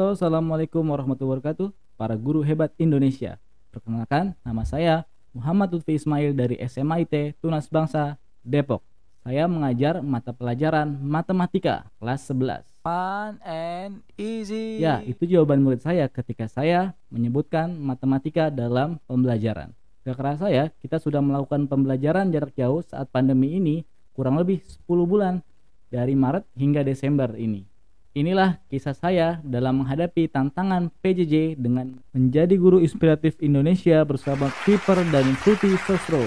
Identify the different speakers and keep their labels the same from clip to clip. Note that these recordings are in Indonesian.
Speaker 1: Halo, assalamualaikum warahmatullahi wabarakatuh, para guru hebat Indonesia. Perkenalkan, nama saya Muhammad Lutfi Ismail dari SMA IT Tunas Bangsa, Depok. Saya mengajar mata pelajaran matematika kelas 11.
Speaker 2: Fun and easy.
Speaker 1: Ya, itu jawaban murid saya ketika saya menyebutkan matematika dalam pembelajaran. Gak kerasa ya, kita sudah melakukan pembelajaran jarak jauh saat pandemi ini kurang lebih 10 bulan, dari Maret hingga Desember ini. Inilah kisah saya dalam menghadapi tantangan PJJ dengan menjadi guru inspiratif Indonesia bersama Kiper dan Putih Sosro.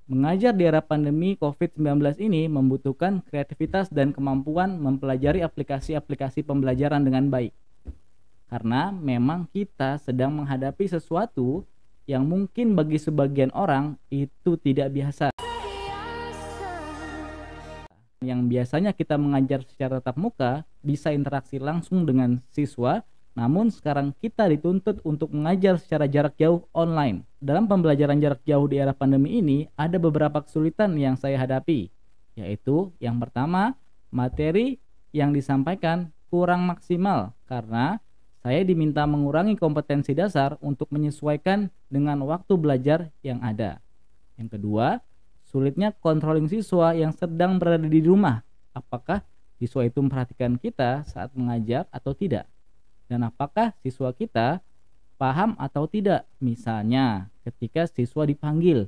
Speaker 1: Mengajar di era pandemi COVID-19 ini membutuhkan kreativitas dan kemampuan mempelajari aplikasi-aplikasi pembelajaran dengan baik. Karena memang kita sedang menghadapi sesuatu yang mungkin bagi sebagian orang itu tidak biasa. Yang biasanya kita mengajar secara tatap muka bisa interaksi langsung dengan siswa, namun sekarang kita dituntut untuk mengajar secara jarak jauh online. Dalam pembelajaran jarak jauh di era pandemi ini ada beberapa kesulitan yang saya hadapi, yaitu yang pertama, materi yang disampaikan kurang maksimal karena saya diminta mengurangi kompetensi dasar untuk menyesuaikan dengan waktu belajar yang ada. Yang kedua, sulitnya controlling siswa yang sedang berada di rumah. Apakah siswa itu memperhatikan kita saat mengajar atau tidak? Dan apakah siswa kita paham atau tidak? Misalnya ketika siswa dipanggil,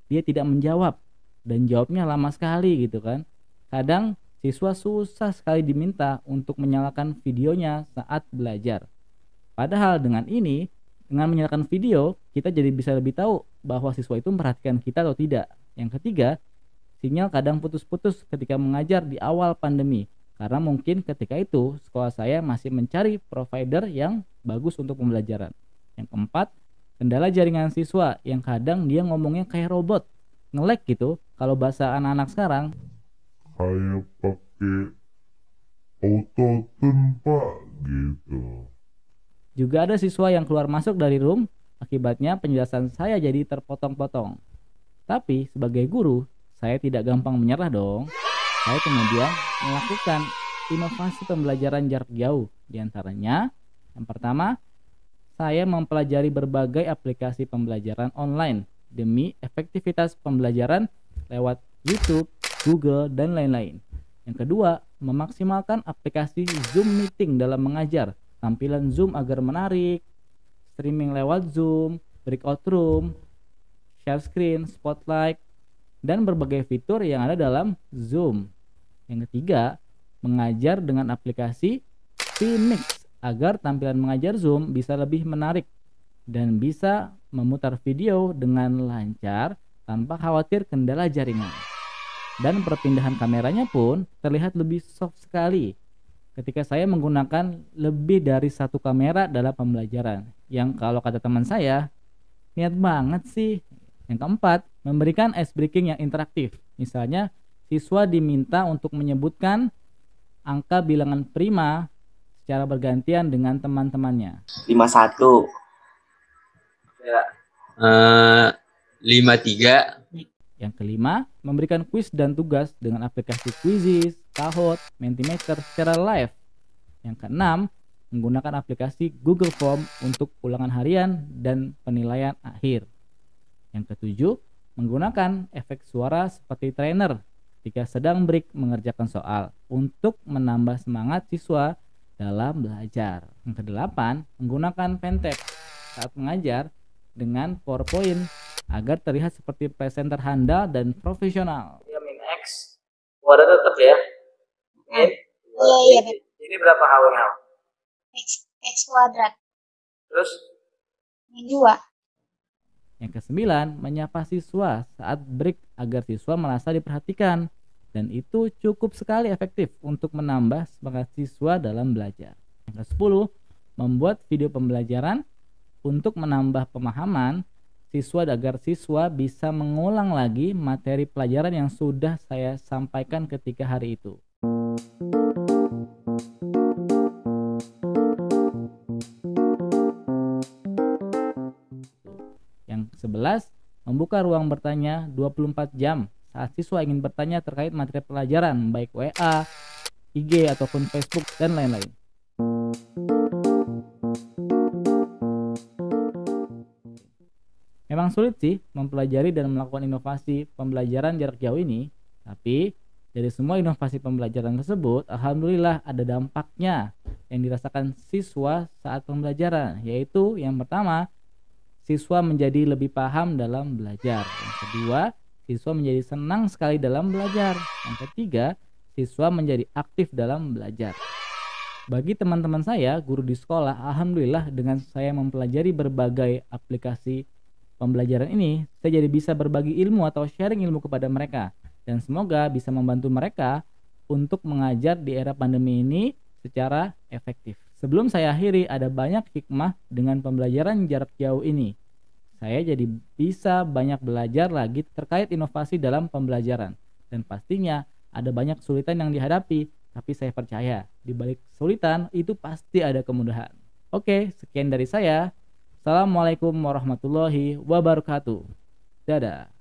Speaker 1: dia tidak menjawab dan jawabnya lama sekali gitu kan. Kadang siswa susah sekali diminta untuk menyalakan videonya saat belajar. Padahal dengan menyalakan video, kita jadi bisa lebih tahu bahwa siswa itu memperhatikan kita atau tidak. Yang ketiga, sinyal kadang putus-putus ketika mengajar di awal pandemi. Karena mungkin ketika itu sekolah saya masih mencari provider yang bagus untuk pembelajaran. Yang keempat, kendala jaringan siswa yang kadang dia ngomongnya kayak robot, nge-lag gitu. Kalau bahasa anak-anak sekarang,
Speaker 3: kayak pakai autotune pak gitu.
Speaker 1: Juga ada siswa yang keluar masuk dari room, akibatnya penjelasan saya jadi terpotong-potong. Tapi sebagai guru, saya tidak gampang menyerah dong. Saya kemudian melakukan inovasi pembelajaran jarak jauh. Di antaranya, yang pertama, saya mempelajari berbagai aplikasi pembelajaran online demi efektivitas pembelajaran lewat YouTube, Google, dan lain-lain. Yang kedua, memaksimalkan aplikasi Zoom Meeting dalam mengajar. Tampilan Zoom agar menarik, streaming lewat Zoom, breakout room, share screen, spotlight, dan berbagai fitur yang ada dalam Zoom. Yang ketiga, mengajar dengan aplikasi vMix agar tampilan mengajar Zoom bisa lebih menarik dan bisa memutar video dengan lancar tanpa khawatir kendala jaringan. Dan perpindahan kameranya pun terlihat lebih soft sekali ketika saya menggunakan lebih dari satu kamera dalam pembelajaran. Yang kalau kata teman saya, niat banget sih. Yang keempat, memberikan ice breaking yang interaktif. Misalnya, siswa diminta untuk menyebutkan angka bilangan prima secara bergantian dengan teman-temannya.
Speaker 4: 51.
Speaker 5: Ya. 53.
Speaker 1: Yang kelima, memberikan kuis dan tugas dengan aplikasi Quizizz, Kahoot, Mentimeter secara live. Yang keenam, menggunakan aplikasi Google Form untuk ulangan harian dan penilaian akhir. Yang ketujuh, menggunakan efek suara seperti trainer ketika sedang break mengerjakan soal untuk menambah semangat siswa dalam belajar. Yang kedelapan, menggunakan pentab saat mengajar dengan PowerPoint agar terlihat seperti presenter handal dan profesional.
Speaker 5: Ya, min X. Wadah tetap ya. Min.
Speaker 6: Iya.
Speaker 5: Ini berapa H-nya?
Speaker 6: X kuadrat.
Speaker 5: Terus?
Speaker 6: Min 2.
Speaker 1: Yang kesembilan, menyapa siswa saat break agar siswa merasa diperhatikan. Dan itu cukup sekali efektif untuk menambah semangat siswa dalam belajar. Yang ke-10, membuat video pembelajaran untuk menambah pemahaman siswa agar siswa bisa mengulang lagi materi pelajaran yang sudah saya sampaikan ketika hari itu. Yang 11, membuka ruang bertanya 24 jam saat siswa ingin bertanya terkait materi pelajaran, baik WA, IG, ataupun Facebook, dan lain-lain. Memang sulit sih mempelajari dan melakukan inovasi pembelajaran jarak jauh ini, tapi dari semua inovasi pembelajaran tersebut, alhamdulillah ada dampaknya yang dirasakan siswa saat pembelajaran, yaitu yang pertama, siswa menjadi lebih paham dalam belajar. Yang kedua, siswa menjadi senang sekali dalam belajar. Yang ketiga, siswa menjadi aktif dalam belajar. Bagi teman-teman saya, guru di sekolah, alhamdulillah dengan saya mempelajari berbagai aplikasi pembelajaran ini, saya jadi bisa berbagi ilmu atau sharing ilmu kepada mereka. Dan semoga bisa membantu mereka untuk mengajar di era pandemi ini secara efektif. Sebelum saya akhiri, ada banyak hikmah dengan pembelajaran jarak jauh ini. Saya jadi bisa banyak belajar lagi terkait inovasi dalam pembelajaran. Dan pastinya ada banyak kesulitan yang dihadapi, tapi saya percaya di balik kesulitan itu pasti ada kemudahan. Oke, sekian dari saya. Assalamualaikum warahmatullahi wabarakatuh. Dadah.